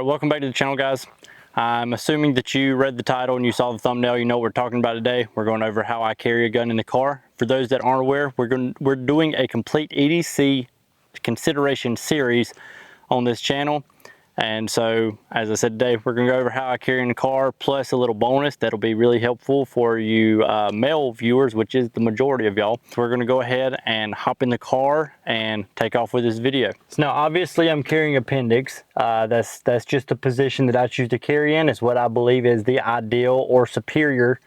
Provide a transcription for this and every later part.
Alright, welcome back to the channel, guys. I'm assuming that you read the title and you saw the thumbnail. You know what we're talking about today. We're going over how I carry a gun in the car. For those that aren't aware, we're doing a complete EDC consideration series on this channel. And so, as I said today, we're going to go over how I carry in the car, plus a little bonus that'll be really helpful for you male viewers, which is the majority of y'all. So we're going to go ahead and hop in the car and take off with this video. So now, obviously, I'm carrying appendix. That's just a position that I choose to carry in. It's what I believe is the ideal or superior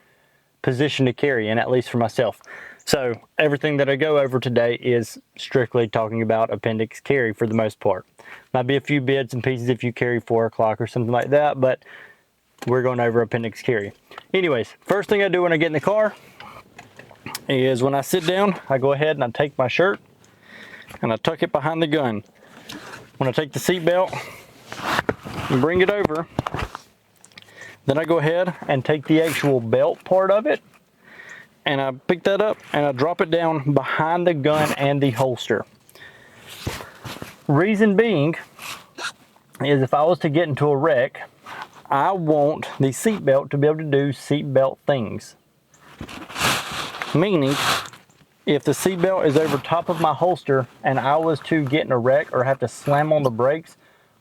position to carry in, at least for myself. So everything that I go over today is strictly talking about appendix carry for the most part. Might be a few bits and pieces if you carry 4 o'clock or something like that, but we're going over appendix carry. Anyways, first thing I do when I get in the car is when I sit down, I go ahead and I take my shirt and I tuck it behind the gun. When I take the seat belt and bring it over, then I go ahead and take the actual belt part of it and I pick that up and I drop it down behind the gun and the holster. Reason being is if I was to get into a wreck, I want the seatbelt to be able to do seatbelt things. Meaning, if the seatbelt is over top of my holster and I was to get in a wreck or have to slam on the brakes,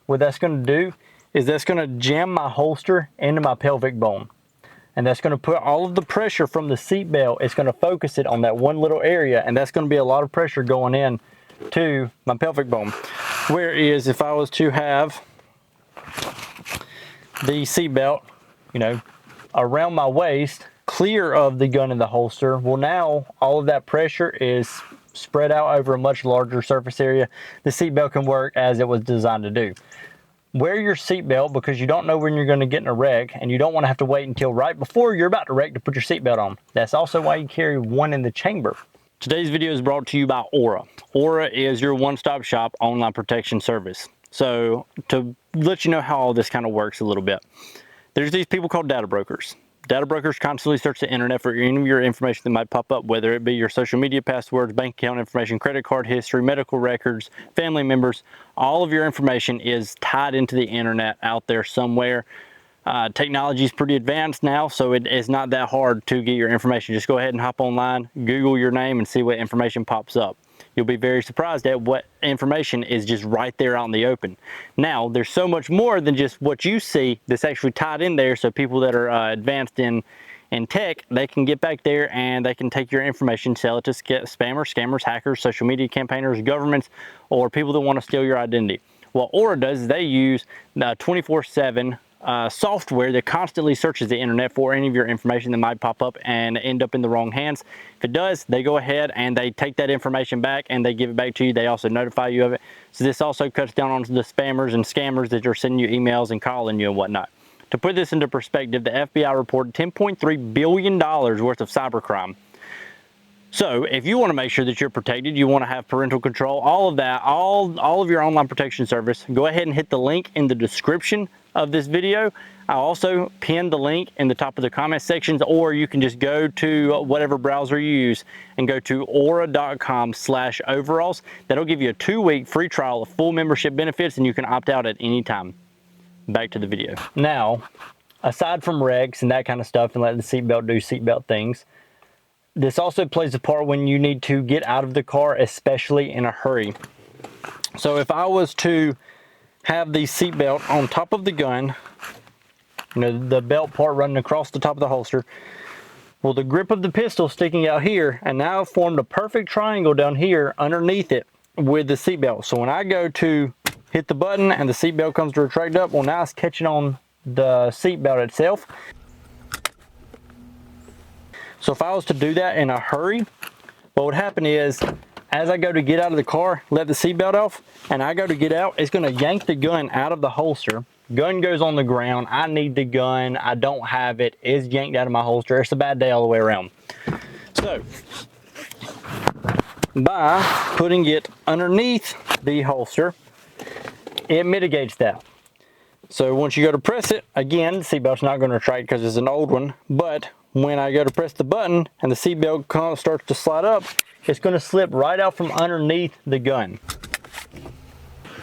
what that's going to do is that's going to jam my holster into my pelvic bone. And that's going to put all of the pressure from the seatbelt, it's going to focus it on that one little area, and that's going to be a lot of pressure going in to my pelvic bone. Whereas if I was to have the seatbelt, you know, around my waist, clear of the gun in the holster, well, now all of that pressure is spread out over a much larger surface area. The seatbelt can work as it was designed to do. Wear your seatbelt because you don't know when you're going to get in a wreck, and you don't want to have to wait until right before you're about to wreck to put your seatbelt on. That's also why you carry one in the chamber. Today's video is brought to you by Aura. Aura is your one-stop shop online protection service. So to let you know how all this kind of works a little bit, there's these people called data brokers. Data brokers constantly search the internet for any of your information that might pop up, whether it be your social media passwords, bank account information, credit card history, medical records, family members. All of your information is tied into the internet out there somewhere. Technology is pretty advanced now, so it is not that hard to get your information. Just go ahead and hop online, Google your name, and see what information pops up. You'll be very surprised at what information is just right there out in the open. Now, there's so much more than just what you see that's actually tied in there, so people that are advanced in tech, they can get back there and they can take your information, sell it to spammers, scammers, hackers, social media campaigners, governments, or people that want to steal your identity. What Aura does is they use 24/7 software that constantly searches the internet for any of your information that might pop up and end up in the wrong hands. If it does, they go ahead and they take that information back and they give it back to you. They also notify you of it. So this also cuts down on the spammers and scammers that are sending you emails and calling you and whatnot. To put this into perspective, the FBI reported $10.3 billion worth of cybercrime. So if you want to make sure that you're protected, you want to have parental control, all of that, all of your online protection service, go ahead and hit the link in the description of this video. I'll also pin the link in the top of the comment sections, or you can just go to whatever browser you use and go to aura.com/overalls. That'll give you a 2-week free trial of full membership benefits, and you can opt out at any time. Back to the video. Now, aside from wrecks and that kind of stuff and letting the seatbelt do seatbelt things, this also plays a part when you need to get out of the car, especially in a hurry. So if I was to have the seatbelt on top of the gun, you know, the belt part running across the top of the holster, well, the grip of the pistol sticking out here, and now I've formed a perfect triangle down here underneath it with the seatbelt. So when I go to hit the button and the seatbelt comes to retract up, well, now it's catching on the seatbelt itself. So if I was to do that in a hurry, what would happen is, as I go to get out of the car, let the seatbelt off, and I go to get out, it's going to yank the gun out of the holster. Gun goes on the ground. I need the gun. I don't have it. It's yanked out of my holster. It's a bad day all the way around. So, by putting it underneath the holster, it mitigates that. So once you go to press it, again, the seatbelt's not going to retract because it's an old one, but when I go to press the button and the seatbelt starts to slide up, it's going to slip right out from underneath the gun.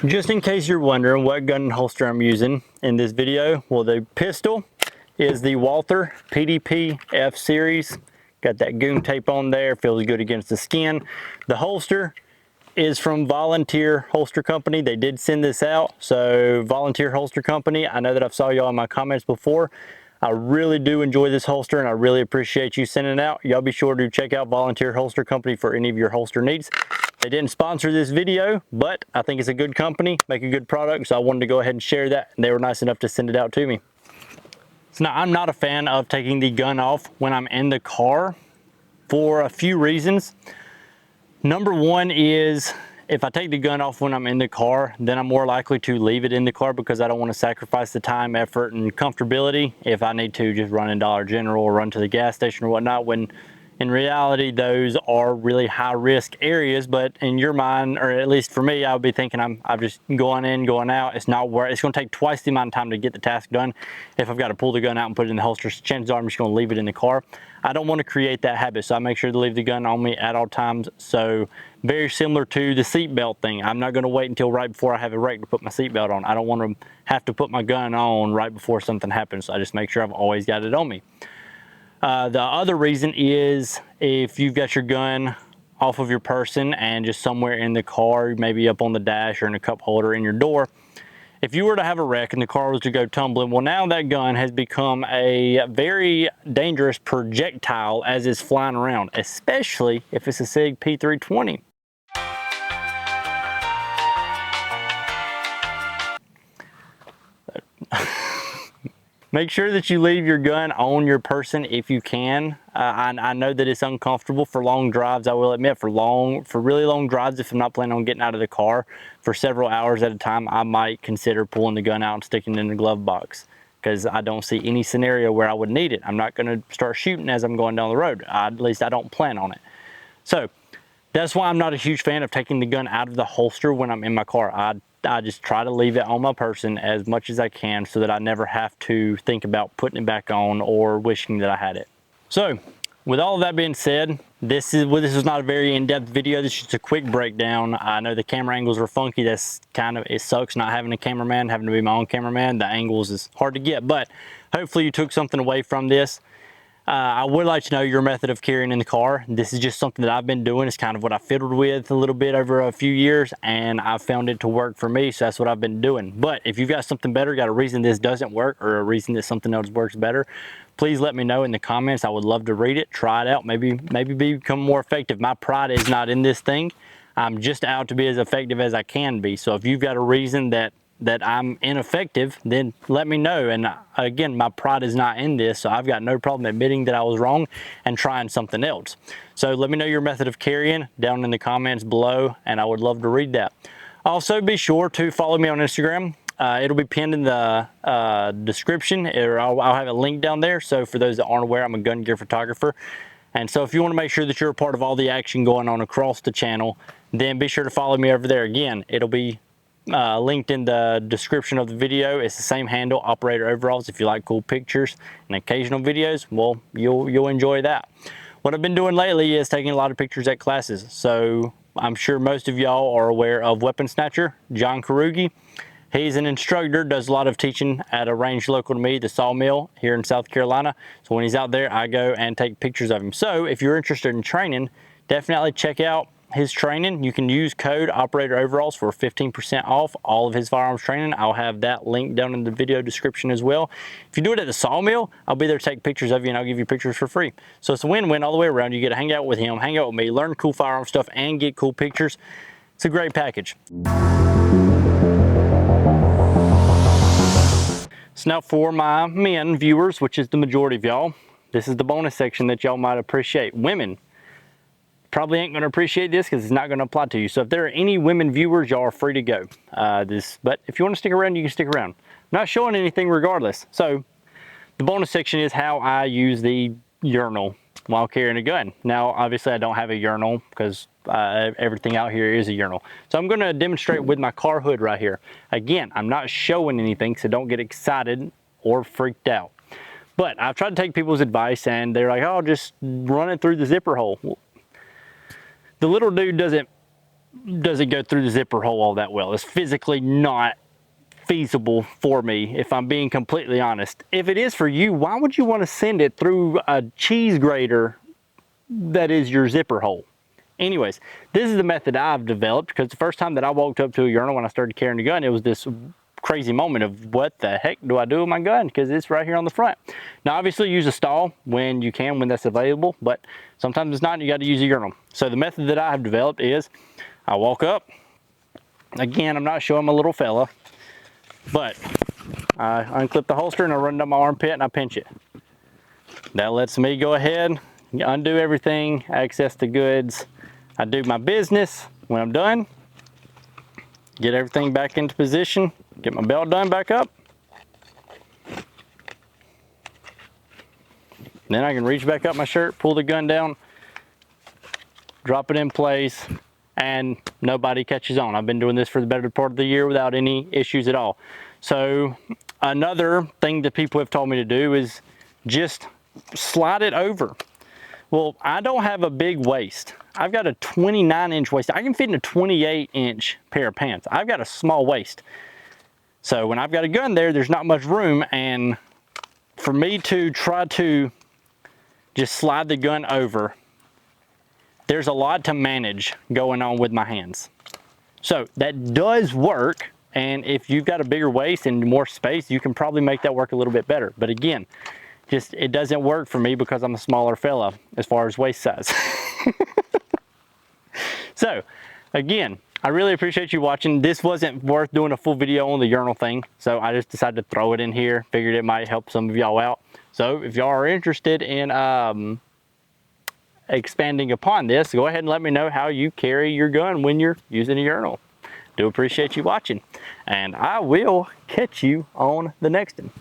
Just in case you're wondering what gun and holster I'm using in this video, well, the pistol is the Walther PDP F series. Got that goon tape on there, feels good against the skin. The holster is from Volunteer Holster Company. They did send this out, so Volunteer Holster Company, I know that I've saw y'all in my comments before. I really do enjoy this holster and I really appreciate you sending it out. Y'all be sure to check out Volunteer Holster Company for any of your holster needs. They didn't sponsor this video, but I think it's a good company, make a good product, so I wanted to go ahead and share that. And they were nice enough to send it out to me. So now, I'm not a fan of taking the gun off when I'm in the car for a few reasons. Number one is, if I take the gun off when I'm in the car, then I'm more likely to leave it in the car because I don't want to sacrifice the time, effort, and comfortability if I need to just run in Dollar General or run to the gas station or whatnot, when in reality, those are really high risk areas. But in your mind, or at least for me, I would be thinking I'm just going in, going out. It's not worth. It's going to take twice the amount of time to get the task done. If I've got to pull the gun out and put it in the holster, chances are I'm just going to leave it in the car. I don't want to create that habit, so I make sure to leave the gun on me at all times. So very similar to the seatbelt thing. I'm not going to wait until right before I have a wreck to put my seatbelt on. I don't want to have to put my gun on right before something happens. So I just make sure I've always got it on me. The other reason is if you've got your gun off of your person and just somewhere in the car, maybe up on the dash or in a cup holder in your door, if you were to have a wreck and the car was to go tumbling, well, now that gun has become a very dangerous projectile as it's flying around, especially if it's a SIG P320. Make sure that you leave your gun on your person if you can. I know that it's uncomfortable for long drives. I will admit, for really long drives, if I'm not planning on getting out of the car for several hours at a time, I might consider pulling the gun out and sticking it in the glove box, because I don't see any scenario where I would need it. I'm not going to start shooting as I'm going down the road. At least I don't plan on it. So that's why I'm not a huge fan of taking the gun out of the holster when I'm in my car. I just try to leave it on my person as much as I can so that I never have to think about putting it back on or wishing that I had it. So with all of that being said, this is not a very in-depth video. This is just a quick breakdown. I know the camera angles were funky. It sucks not having a cameraman, having to be my own cameraman. The angles is hard to get, but hopefully you took something away from this. I would like to know your method of carrying in the car. This is just something that I've been doing. It's kind of what I fiddled with a little bit over a few years, and I've found it to work for me, so that's what I've been doing. But if you've got something better, got a reason this doesn't work, or a reason that something else works better, please let me know in the comments. I would love to read it, try it out, maybe become more effective. My pride is not in this thing. I'm just out to be as effective as I can be. So if you've got a reason that I'm ineffective, then let me know. And again, my pride is not in this, so I've got no problem admitting that I was wrong and trying something else. So let me know your method of carrying down in the comments below, and I would love to read that. Also, be sure to follow me on Instagram. It'll be pinned in the description, or I'll have a link down there. So for those that aren't aware, I'm a gun gear photographer. And so if you want to make sure that you're a part of all the action going on across the channel, then be sure to follow me over there. Again, it'll be linked in the description of the video. It's the same handle, Operator Overalls. If you like cool pictures and occasional videos, well, you'll enjoy that. What I've been doing lately is taking a lot of pictures at classes. So I'm sure most of y'all are aware of Weapon Snatcher, John Karugi. He's an instructor, does a lot of teaching at a range local to me, the Sawmill here in South Carolina. So when he's out there, I go and take pictures of him. So if you're interested in training, definitely check out his training. You can use code Operator Overalls for 15% off all of his firearms training. I'll have that link down in the video description as well. If you do it at the Sawmill, I'll be there to take pictures of you, and I'll give you pictures for free. So it's a win-win all the way around. You get to hang out with him, hang out with me, learn cool firearm stuff, and get cool pictures. It's a great package. So now for my men viewers, which is the majority of y'all, this is the bonus section that y'all might appreciate. Women probably ain't going to appreciate this because it's not going to apply to you. So if there are any women viewers, y'all are free to go. But if you want to stick around, you can stick around. I'm not showing anything regardless. So the bonus section is how I use the urinal while carrying a gun. Now, obviously I don't have a urinal because everything out here is a urinal. So I'm going to demonstrate with my car hood right here. Again, I'm not showing anything, so don't get excited or freaked out. But I've tried to take people's advice, and they're like, oh, just run it through the zipper hole. The little dude doesn't doesn't go through the zipper hole all that well. It's physically not feasible for me, if I'm being completely honest. If it is for you, why would you want to send it through a cheese grater that is your zipper hole? Anyways, this is the method I've developed, because the first time that I walked up to a urinal when I started carrying a gun, it was this crazy moment of what the heck do I do with my gun, because it's right here on the front. Now obviously use a stall when you can, when that's available, but sometimes it's not, and you got to use a urinal. So the method that I have developed is I walk up. Again, I'm not showing my little fella, but I unclip the holster and I run down my armpit and I pinch it. That lets me go ahead, undo everything, access the goods. I do my business. When I'm done, get everything back into position, get my belt done back up. Then I can reach back up my shirt, pull the gun down, drop it in place, and nobody catches on. I've been doing this for the better part of the year without any issues at all. So another thing that people have told me to do is just slide it over. Well, I don't have a big waist. I've got a 29-inch waist. I can fit in a 28-inch pair of pants. I've got a small waist. So when I've got a gun there, there's not much room, and for me to try to just slide the gun over, there's a lot to manage going on with my hands. So that does work, and if you've got a bigger waist and more space, you can probably make that work a little bit better. But again, just it doesn't work for me because I'm a smaller fella as far as waist size. So again, I really appreciate you watching. This wasn't worth doing a full video on the urinal thing, so I just decided to throw it in here. Figured it might help some of y'all out. So if y'all are interested in expanding upon this, go ahead and let me know how you carry your gun when you're using a urinal. Do appreciate you watching, and I will catch you on the next one.